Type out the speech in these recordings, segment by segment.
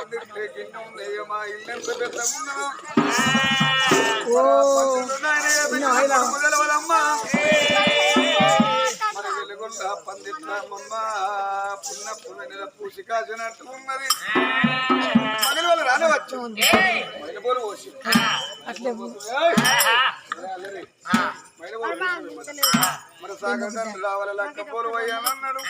పందిరి గిన్నె ఉన్నాయి మా ఇల్లు ఎంత పెద్దగా మన వెలుగుండా పందిట్లమ్మ పున్న పున్న నెల పూసి కాసినట్టు ఉన్నది మగలి వాళ్ళు రానవచ్చు మైలబోలు పోసి మన సాగర్ రావాల లక్కపోలు పోయానన్నాడు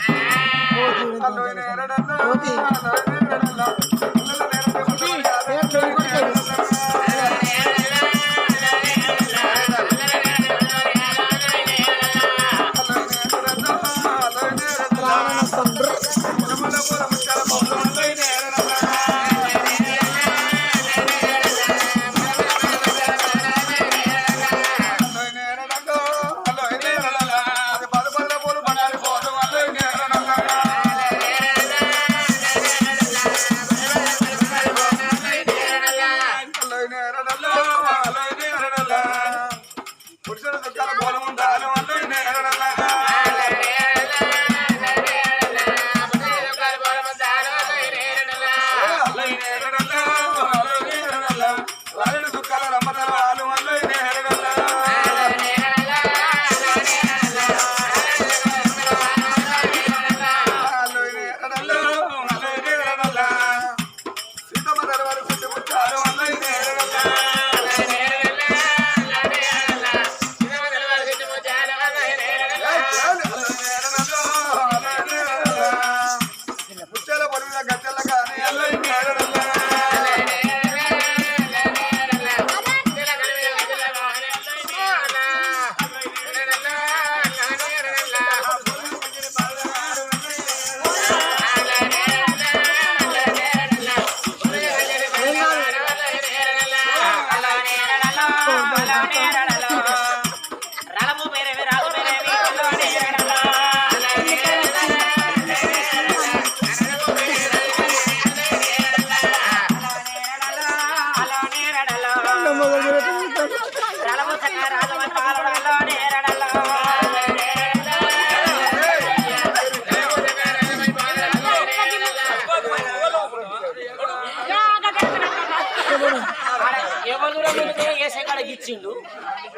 ఇచ్చిండు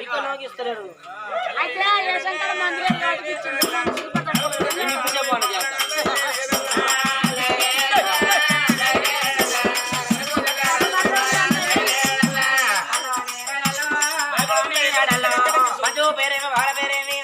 ఇక్కడ ఇస్తారు పేరేమో వాళ్ళ పేరేమి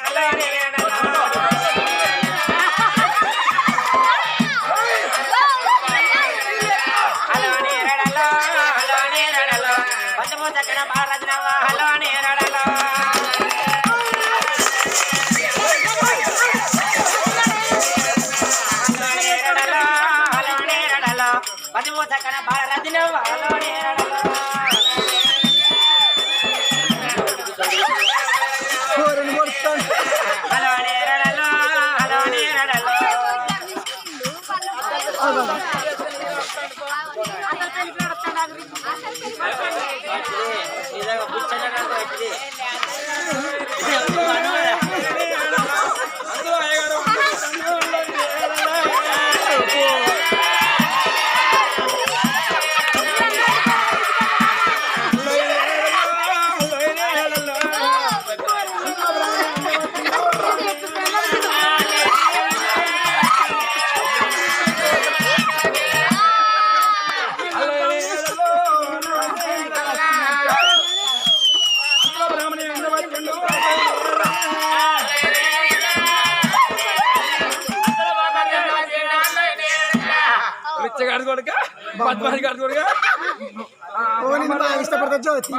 ఇష్టపడతా జ్యోతి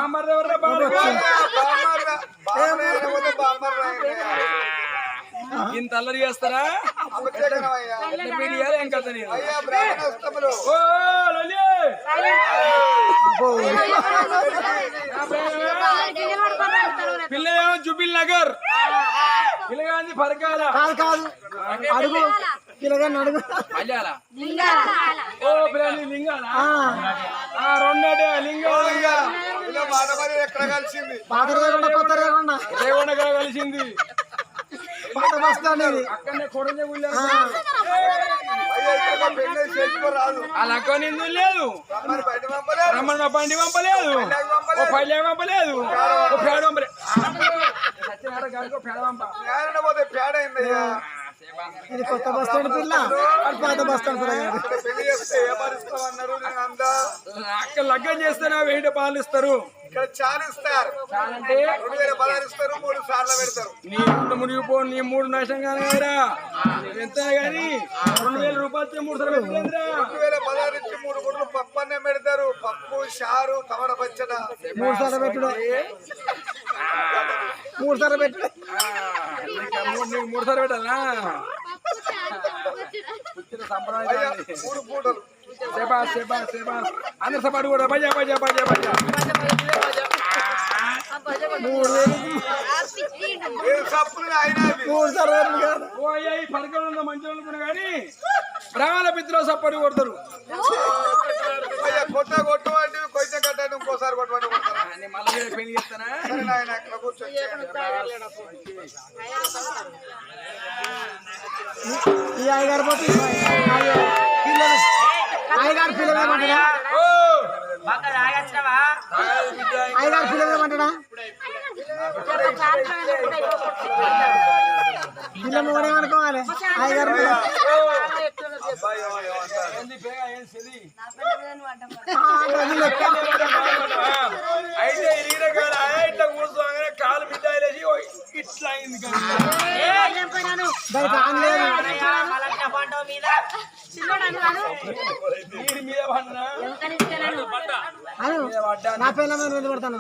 ఇంత అల్లరి చేస్తారా ఏం కథ పిల్లగా జుబిల్ నగర్ పిల్లగాంది పరకాల కాదు అడుగు పిల్లగాని అడుగు ఓ పిల్లలు లింగాల రెండే లింగ ఎక్కడ కలిసింది పాత రేగొండ కొత్త రేగొండ రేగొండ కలిసింది పాత బస్ స్టాండ్ ఇది అక్కడనే కొడంజ ఊళ్ళో అయ్యా ఇక్కడ పెళ్ళి చేసుకోరాదు అలా నిందు లేదు మరి బయట పంపలేదు రమ్మన్న బండి పంపలేదు ఓ పల్లె పంపలేదు ఓ పేడ పంపలేదు సత్యనారాయణ గారికి పేడ పంప నేరణ పోతే పేడ అయిందయ్యా ఇది కొత్త బస్ స్టాండ్ పిల్ల అది పాత బస్ స్టాండ్ పిల్ల ఇక్కడ పెళ్లి చేస్తే ఏమరుస్తామన్నారు నేను అందా అక్కడ లగ్గం చేస్తే నా 1000 పాలు ఇస్తారు ఇక్కడ చాలు ఇస్తారు చాలంటే 2000 పదాలు ఇస్తారు 3 సార్లు పెడతారు నీ ఇంత మునిగిపో నీ 3 నష్టం కానరా ఎంత కానీ 2000 రూపాయలు 3 సార్లు పెట్టలేదురా 2000 పదాలు ఇచ్చి 3 గుడ్లు పప్పు అన్నం పెడతారు పప్పు చారు టమాటా పచ్చడ 3 సార్లు పెట్టుడు 3 సార్లు పెట్టుడు నీకు 3 సార్లు పెట్టాలా సంప్రదాయం అయ్యా 3 పూటలు సేబాస్ అందరు సపాటు కూడా బజా ఏం సప్పులు ఆయన అవి 3 సార్లు పెట్టుడు కాదు ఓయ్య ఈ పడకలు ఉన్న మంచి అనుకున్నా కానీ బ్రాహ్మణ పిత్రులు సపాటు కొడతారు అయ్యా కొట్ట కొట్టమంటే కొయ్య కట్టండి ఇంకోసారి కొట్టమంటే కొడతారా నేను మళ్ళీ పెళ్లి చేస్తానా సరే నాయన అక్కడ కూర్చొని ఈ అయ్యగారు పోతే పిల్లలు అయ్యగారు పిల్లలు ఏమంటాడా బాగా రాగచ్చినవా అయ్యగారు పిల్లలు ఏమంటాడా పిల్ల మోడేమనుకోవాలి అయ్యగారు లెక్క అయితే ఇట్లా కూర్చోగానే కాలు బిడ్డలేసి ఇట్లా అయింది దానికి ఆన్లేదు నీరు మీద పడినా అను నా పిల్ల మీద మీద పడతాను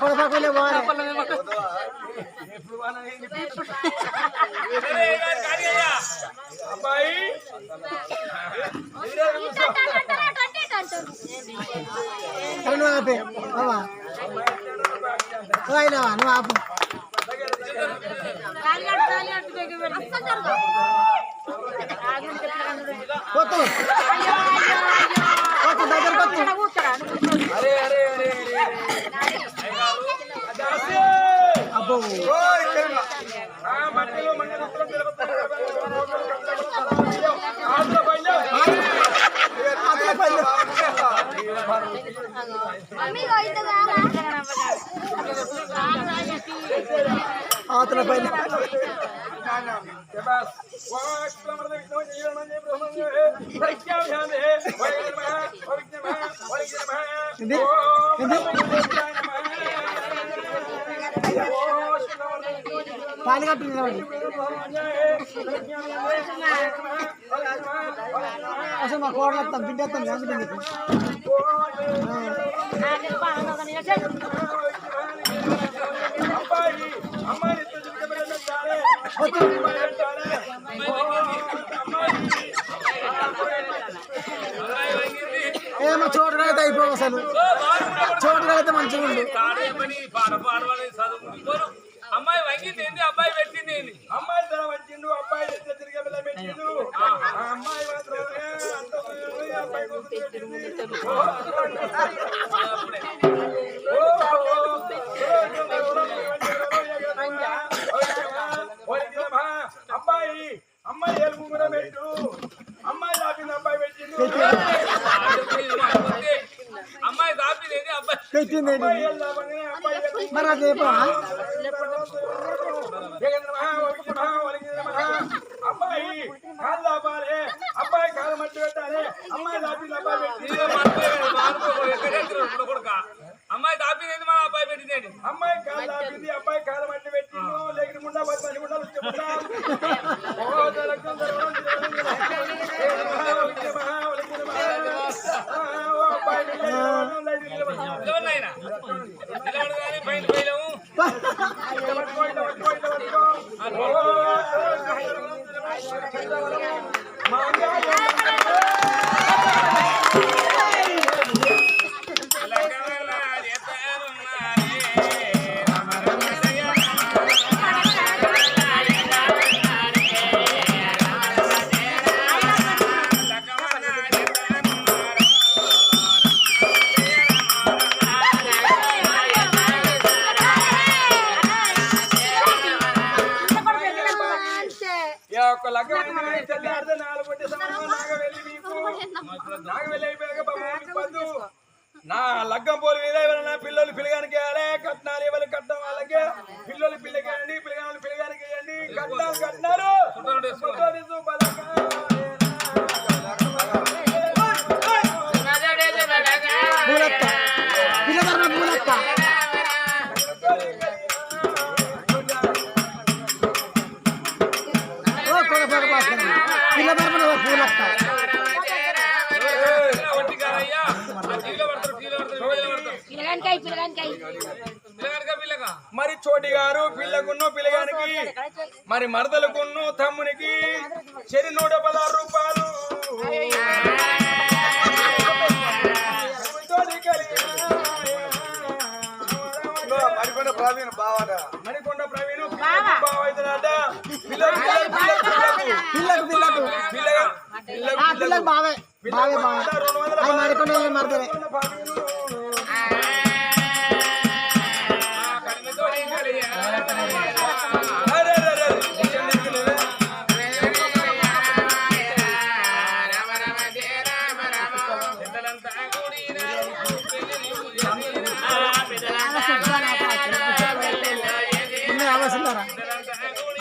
కొడపాకులే పోవాలి అబ్బాయి నువ్వు ఆపే బాబా నువ్వు అయినావా నువ్వు ఆపు కొత్తు కొత్తు దగ్గర కొత్తు అరే అబ్బో మట్టిలో ఆతుల పైన తాళి కట్టు అసలు మా కోడలు వస్తాం బిడ్డ వస్తాం అందుకే ఏమో చోటుకైతే అయిపోవు అసలు చోటుకైతే మంచిగా ఉంది అమ్మాయి వంగింది ఏంది అబ్బాయి పెట్టింది ఏంది అమ్మాయి తల వచ్చిండు అబ్బాయి తిరిగే పిల్ల పెట్టిండు అమ్మాయి మాత్రమే అబ్బాయి కోసం పెట్టింది అబ్బాయి అమ్మాయి ఏలుగు కూడా పెట్టు అమ్మాయి దాపింది అబ్బాయి పెట్టిండు అమ్మాయి దాపింది ఏంది అబ్బాయి పెట్టింది మరి అది అబ్బాయి కాలు దాపాలి అబ్బాయి కాలు మట్టి పెట్టాలి అమ్మాయి దాపింది అబ్బాయి పెట్టింది అమ్మాయి దాపింది ఏంది మా అబ్బాయి పెట్టింది ఏంది అమ్మాయి కాలు దాపింది అబ్బాయి కాలు మట్టి పెట్టిండు లేకపోతే గుండా పది గుండా నిలబడినాయన నిలబడి కానీ పైన పోయినాము ఒక్క లగ్గం తెల్లారితే 4 కొట్టే సమయం నాగవెల్లి మీకు నాగవెల్లి అయిపోయాక బాబు నా లగ్గం పోలు మీద ఎవరైనా పిల్లలు పిల్లగానికి వేయాలి కట్నాలు ఎవరు కట్నం వాళ్ళకే పిల్లలు పిల్లగాయండి పిల్లగాళ్ళు పిల్లగానికి వేయండి కట్నాలు కట్నారు మరి చోటి గారు పిల్లకున్ను పిల్లగానికి మరి మరదలకున్ను తమ్మునికి చెరి 116 రూపాయలు మరికొండ ప్రవీణ్ బావట మరికొండ ప్రవీణ్ బావ అవుతాడట పిల్లకు బావే బావే బావే మరికొండ మరదలే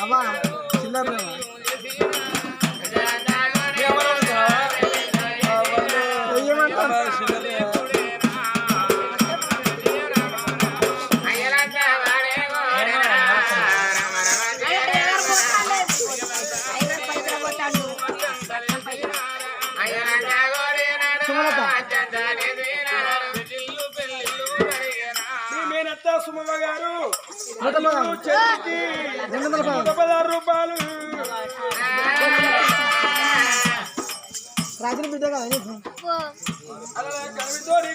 అవ్వా చిల్లర సుమమ్మ గారు 116 రూపాయలు రాజుల బిడ్డ కదా కవితోడి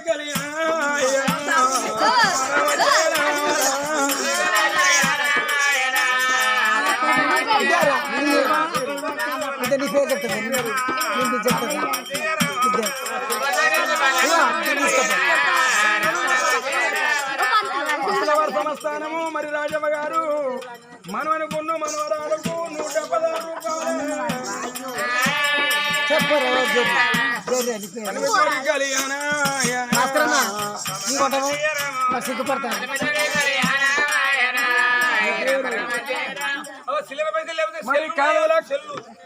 నీ పేరు చెప్తాను సంస్థానము మరి రాజమ్మ గారు మనవనుకున్న మనవరాలకు 116 రూపాయలు సిగ్గుపడతాను మరి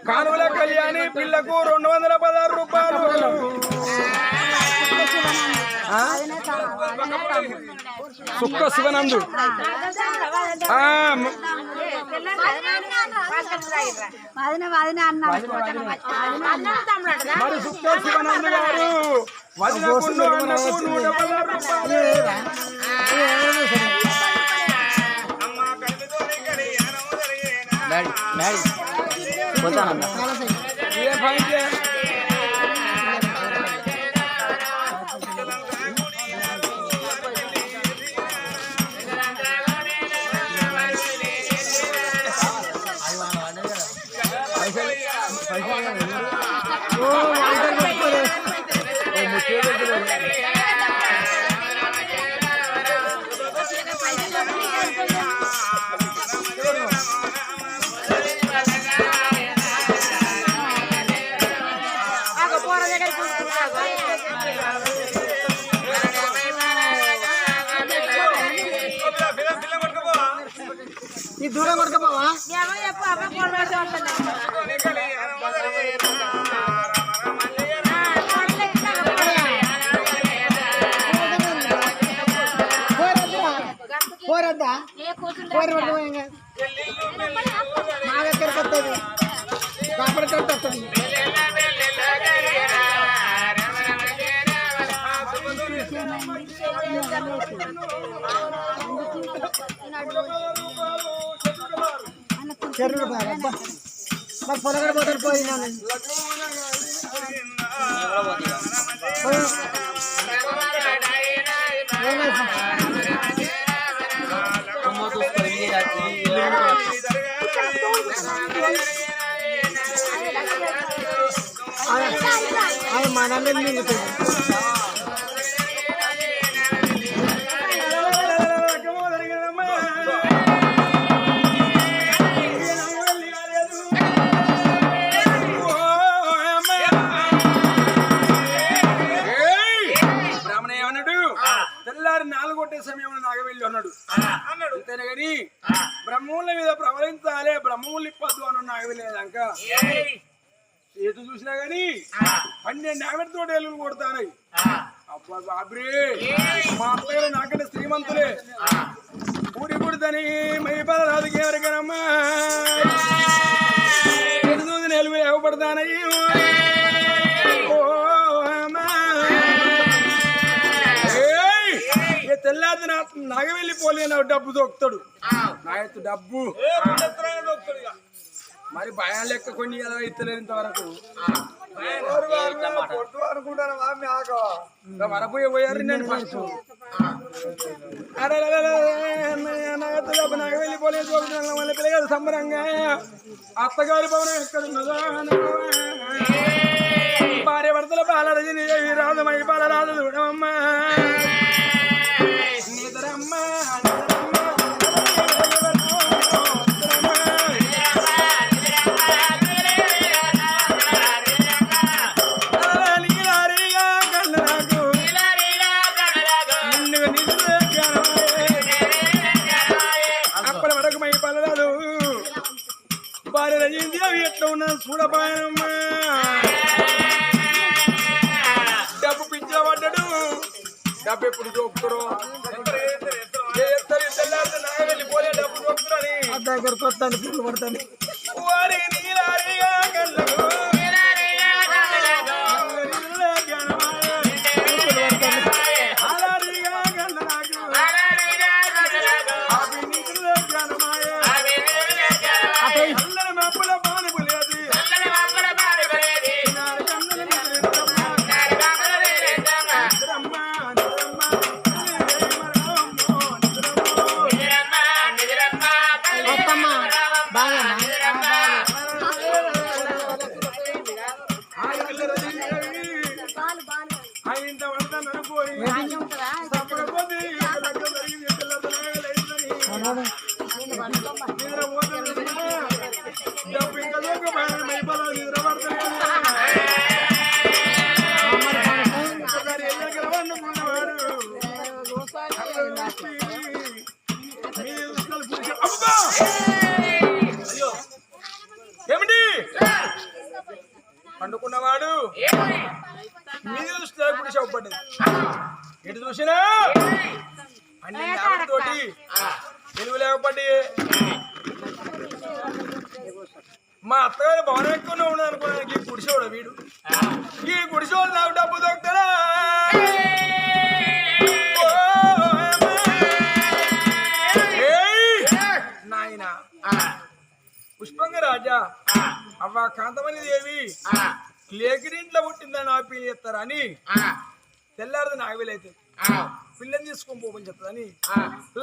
కానువల కళ్యాణి పిల్లకు 216 రూపాయలు సుక్క శివనందు మరి సుక్క శివనందు గారు ఈ దూరం కొడకపోవా పోరద్దా పోరు పడుతుంది మా దగ్గరకు వస్తుంది కాపడికొట్టు వస్తుంది చెరువు మాకు పొలగడ పోతాడు పోయినా అది మనల్ని మిగుతుంది ఇప్పద్దు అని నాగవెళ్ళేదాక ఎటు చూసినా గాని 12 ఆవిడతో ఎల్లు కొడతానై. అబ్బా బాబ్రే మా అత్తగారు నాకంటే శ్రీమంతులే. ఊడి గుడితని మైపాల రాజుకి ఎవరికనమ్మా ఎటు చూసి నెలవు ఎగపడతానయ్యి. తెల్లాది నాగవెల్లి పోలేన డబ్బు దొక్కుతాడు నా ఎత్తు డబ్బు మరి భయం లెక్క కొన్ని ఎలా ఇస్తలేదు ఇంతవరకు అనుకుంటాను మామి ఆక వరపోయి పోయారు నేను ఫస్ట్ నాగవెల్లి పోలేదు మళ్ళీ పిల్లగారు సంబరంగా అత్తగారి భవనం ఎక్కడున్నదో భార్య భర్తల పాలరజని రాదు మై పాల రాదు చూడమ్మా నిద్రమ్మా అప్పటి వరకు మై పలరాదు భార్య రజయింది అవి ఎట్లా ఉన్నా చూడపాయమ్మా. డబ్బు పింఛల పడ్డాడు డబ్బు ఎప్పుడు చూపుతారు నాగవెల్లి పోలే డబ్బు చూపుతారని దగ్గర కొత్త పూలు పడతాను వారి నీలారిగా కళ్ళకు ఏమిటి పండుకున్నవాడు మీద చూస్తే ఇప్పుడు చెప్పండి ఎటు చూసినా అన్ని తోటి తెలుగు లేకపోతే మా అత్తగారి భవనం ఎక్కువనే ఉన్నాను అనుకోవడానికి ఈ గుడిసోడు వీడు ఈ గుడిసోడు నాకు డబ్బు దొక్కుతారా నాయన పుష్పంగ రాజా అవ్వ కాంతమణి దేవి లేకిరింట్లో పుట్టిందని ఆ పిల్లి చెప్తారని తెల్లారదు నాగవెళ్ళైతే పిల్లని తీసుకొని పోమని చెప్తారని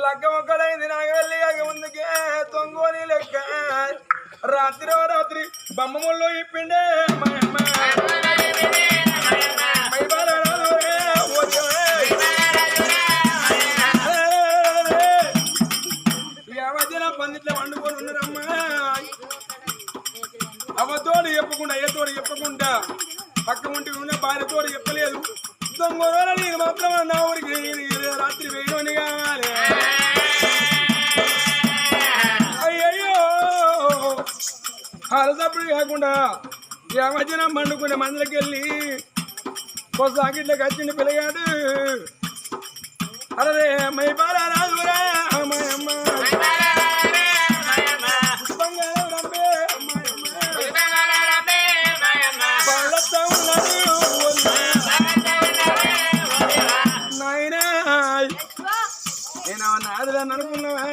లగ్గం ఒక్కడైంది నాగవెల్లి ముందుకే తొంగోని లెక్క రాత్రి బొమ్మముల్లో ఇప్పిండే పందిట్లో వండుకొని ఉన్నారమ్మా అవతోడు చెప్పకుండా అయ్యతోడు చెప్పకుండా పక్క ఉంటి ఉన్న భార్యతోడు చెప్పలేదు దొంగ నేను మాత్రం నా ఊరికి రాత్రి వేయని కావాలి అయ్యయ్యో అలసప్పుడు కాకుండా ఈ మధ్యన పండుకునే మందులకి వెళ్ళి కొసాకిట్లకి వచ్చింది పిల్లగాడు అరే మై బాల రాదురా అమ్మాయమ్మ నేను అనుకున్నావా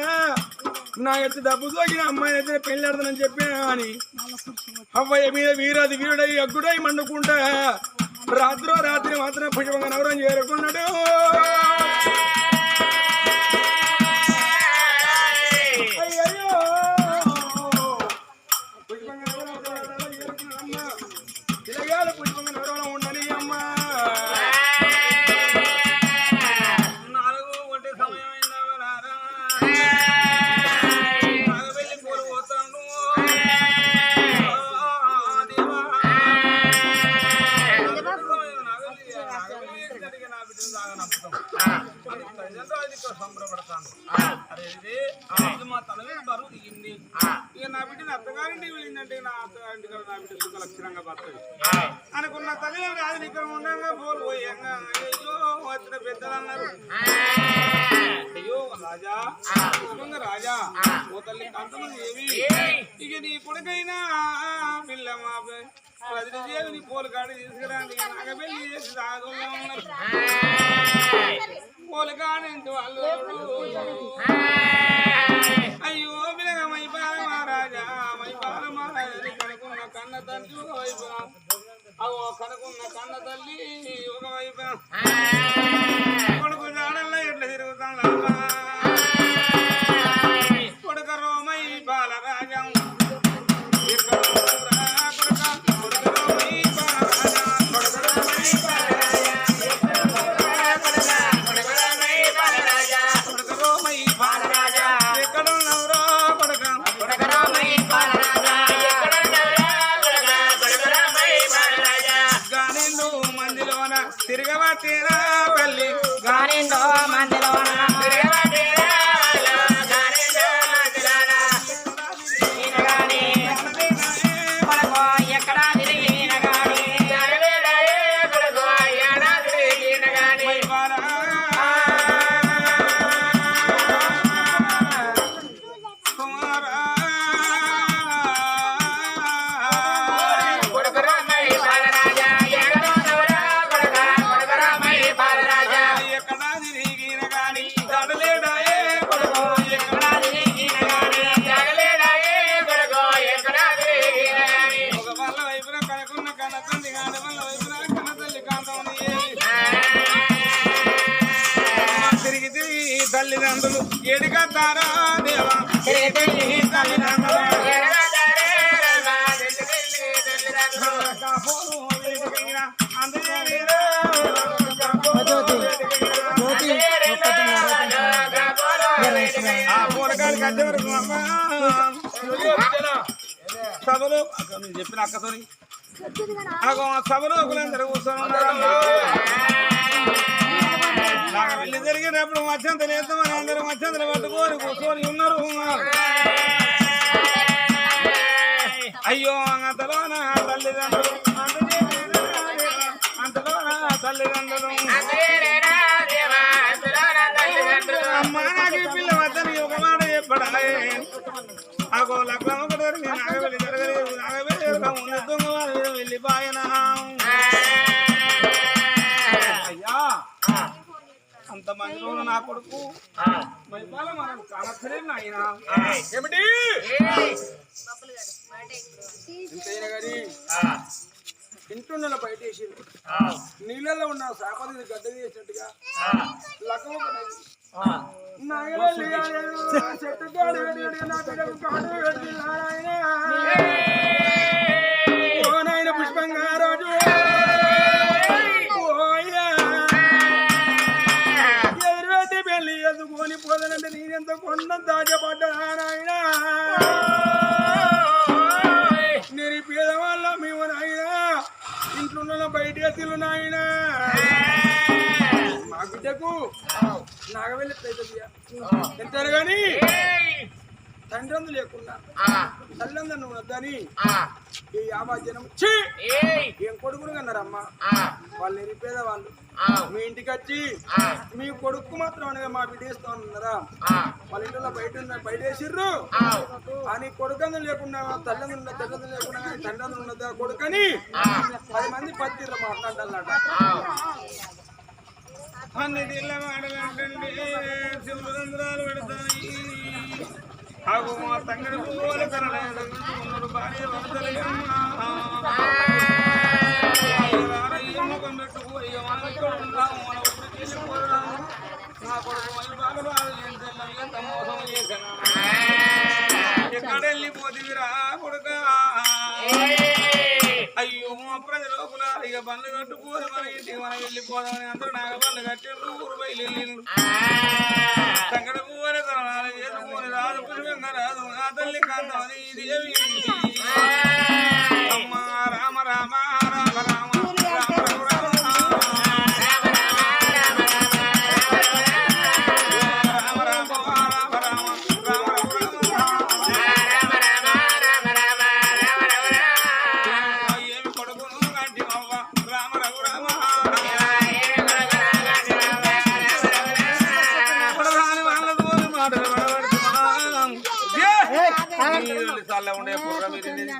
నా ఎత్తు డబ్బు సోకిన అమ్మాయిని అయితే పెళ్లి ఆడతానని చెప్పినా అని అవ్వయ్య మీద వీరాది వీరుడై అగ్గుడై మండుకుంటా రాత్రి మాత్రం పుష్పంగా నవరం చేరుకున్నాడు అయ్యయ్యో పుష్పంగా అమ్మ పిల్లగాడు పుష్పంగా నవరంలో ఉండని అమ్మా సంబరపడతాను అరే మా తల మీద బరువు దిగింది ఇక నా బిడ్డని అత్తగారి అత్తారింటికి వెళ్ళిందంటే నా అత్తారింటి కదా నా బిడ్డ సుఖ లక్షణంగా బతాయి అనుకున్న తల్లి రాజు ఇక్కడ ఉండగా పోలు పోయంగా అయ్యో వచ్చిన పెద్దలు అన్నారు అయ్యో రాజా రాజా ఓ తల్లి కంతమంది ఏమి ఇక నీ కొడుకైనా పిల్ల మా ప్రజలు పోలు కాడి తీసుకురాండి నాగ పెళ్లి చేసి సాగులో ఉన్నారు పోలు కాడింటి వాళ్ళు అయ్యో పిల్లగా మైపాల మహారాజా మైపాల మహారాజు కనుకున్న కన్న తల్లి ఒకవైపు అవో కనుకున్న కన్న తల్లి ఒకవైపు కొడుకు జాడల్లో ఎట్లా తిరుగుతాం కొడుక రోమై బాలరాజం తిరగబట్టిరా పల్లి గానిందో మందిలోన ఎక్కడా తిరిగిన గాని తల్లిదండ్రులు ఎడుగతారా దేవా తల్లిదండ్రులు సభలో నేను చెప్పిన అక్కతో సభలో ఒకళ్ళందరూ కూర్చొని నాకు వెళ్ళి జరిగినప్పుడు మధ్యంతలు వేద్దామని అందరూ మధ్యంతలు పట్టుకొని కూర్చొని ఉన్నారు అయ్యో అంతలో నా తల్లిదండ్రులు అంతలో నా తల్లిదండ్రులు అమ్మ నాకు ఈ పిల్ల వద్దని ఒక మాట చెప్పడాలి అగో లగ్నం ఒక జరిగి నాగవెల్లి జరగలేదు నాగవెల్లి ముందు దొంగ వాళ్ళు వెళ్ళిపోయినా అయ్యా అంత మందిలో నా కొడుకు మైపాల మనం కానక్కలేదు ఆయన ఏమిటి ఇంతైనా కానీ ఇంట్లో బయట వేసి నీళ్ళలో ఉన్న సాపది గడ్డ చేసినట్టుగా లగ్గం చెట్టు నాయన పుష్పంగా రోజు ఎదురుపెట్టి పెళ్లి ఎదుకొని పోదనంటే నేనెంత కొండ దాచబడ్డా నాయన నేను పేదవాళ్ళ మేము నాయన ఇంట్లో బయట ఎత్తులు నాయన మా బిడ్డకు నాగవెల్లి ఎంతారు కానీ తండ్రందు లేకుండా తల్లందరూ వద్దని ఈ యాభాజనం ఏం కొడుకులు కన్నారమ్మా వాళ్ళు నిరుపేద వాళ్ళు మీ ఇంటికి వచ్చి మీ కొడుకు మాత్రం అనగా మా బిడ్డ వేస్తామన్నారా వాళ్ళ ఇంట్లో బయట వేసిర్రు అని కొడుకందు లేకుండా తల్లందు లేకుండా తండ్రి ఉన్నదా కొడుకని 10 మంది పత్తిర్రు మాట్లాడాలట అన్నిటిల్ల మాటలంటే శివులందరాలు పెడతాయి ఆగు మా తంగడి పువ్వులు కనలేదు భార్య వరదలేమ్మా ముఖం పెట్టుకు ఉన్నాము మన ఊరు తీసుకుపోదాము నా కొడుకు బాగా ఎంత మోసం చేశాను ఎక్కడ వెళ్ళిపోతివిరా కొడుక అయ్యో మా ప్రజలు ఇక బండ్లు కట్టుకోరు మన ఇంటికి మనం వెళ్ళిపోదామని అందరూ నాకు బండ్లు కట్టిండ్రు ఊరు బయలు సంగడ పువ్వులు తనాలు చేసుకొని రాదు పుష్పంగా రాదు నా తల్లి కాంతమని దేవి అమ్మ రామ రామ రామ రామ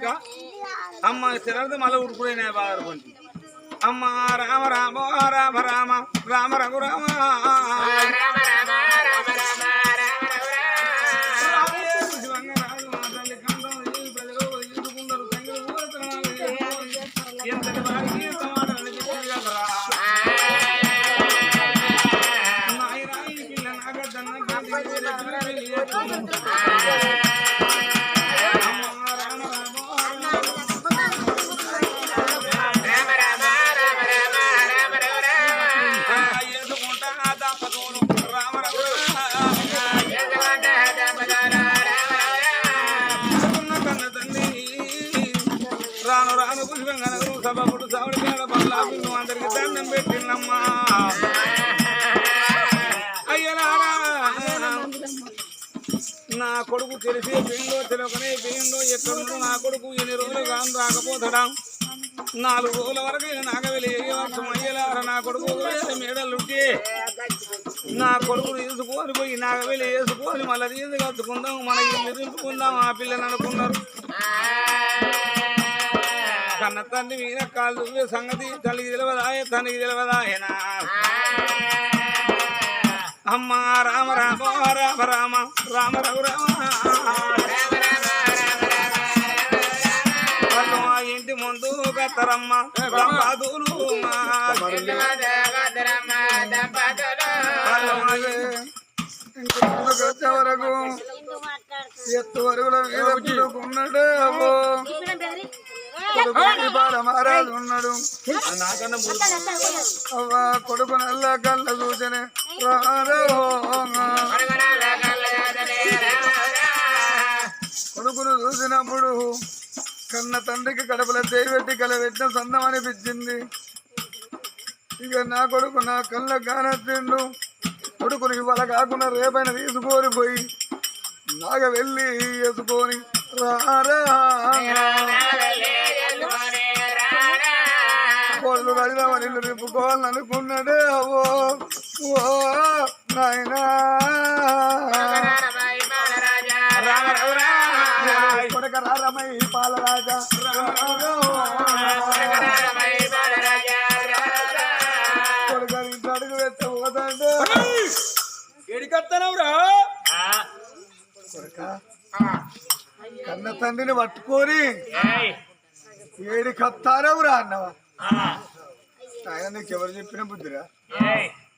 ఇంకా అమ్మ తిరగదు మళ్ళీ ఉరుకుపోయినాయి బాగా కొంచెం అమ్మ రామ రామ రామ రామ రామ రఘు రామ రాను రాను పుష్పంగా సభకుడు సవడి పేడ పల్లాపి నువ్వు అందరికి దండం పెట్టిందమ్మా అయ్యలారా నా కొడుకు తెలిసి పెయిందో తెలియకనే పెయిందో ఎక్కడుందో నా కొడుకు ఎన్ని రోజులు కాను రాకపోతాడా 4 రోజుల వరకు నాగవెలి వర్షం అయ్యేలారా నా కొడుకు మేడలుంటే నా కొడుకును తీసుకొని పోయి నాగవెలి వేసుకొని మళ్ళీ తీసి కట్టుకుందాం మన ఇల్లు నింపుకుందాం ఆ పిల్లని అనుకున్నారు కన్న తండ్రి మీద కాళ్ళు సంగతి తల్లికి తెలియదాయ తనకి తెలియదాయనా అమ్మ రామ రామ రామ రామ రామ రఘు రామ మా ఇంటి ముందు కత్తరమ్మ దంపతులు వచ్చే వరకు ఎత్తు వరుగుల మీద పిలుకున్నాడు మహారాజు ఉన్నాడు అవ్వ కొడుకు నల్ల కళ్ళ చూచనే కొడుకును చూసినప్పుడు కన్న తండ్రికి కడపల చేపెట్టి కలబెట్టిన సందం అనిపించింది ఇక నా కొడుకు నా కళ్ళ కానొచ్చిండు కొడుకుని ఇవాళ కాకుండా రేపైనా తీసుకొని పోయి నాగ వెళ్ళి వేసుకొని రారా కోళ్ళు కడిదామని ఇల్లు నింపుకోవాలని అనుకున్నాడే అవో ఓ నాయనా కొడక రారమై పాలరాజా కొడుక ఇంటి అడుగు వెచ్చ పోతాంటే ఎడికత్తనవురా కొడక కన్న తండ్రిని పట్టుకొని ఏడి కత్తారవురా అన్నవా ఆయన నీకెవరు చెప్పిన బుద్ధిరా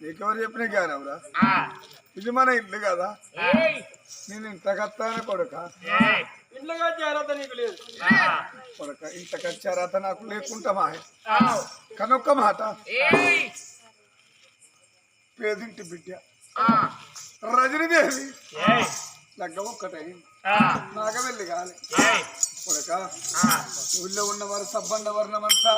నీకెవరు చెప్పిన జ్ఞానవురా ఇది మన ఇల్లు కదా నేను ఇంత కత్తానే కొడుక ఇంట్లోగా చేరత నీకు లేదు కొడుక ఇంత కచ్చారత నాకు లేకుంటా మా కనొక్క మాట పేదింటి బిడ్డ రజనీదేవి లగ్గ ఒక్కటై నాగవెల్లి కాలి కొడక ఊళ్ళో ఉన్నవారు సబ్బండ వర్ణమంతా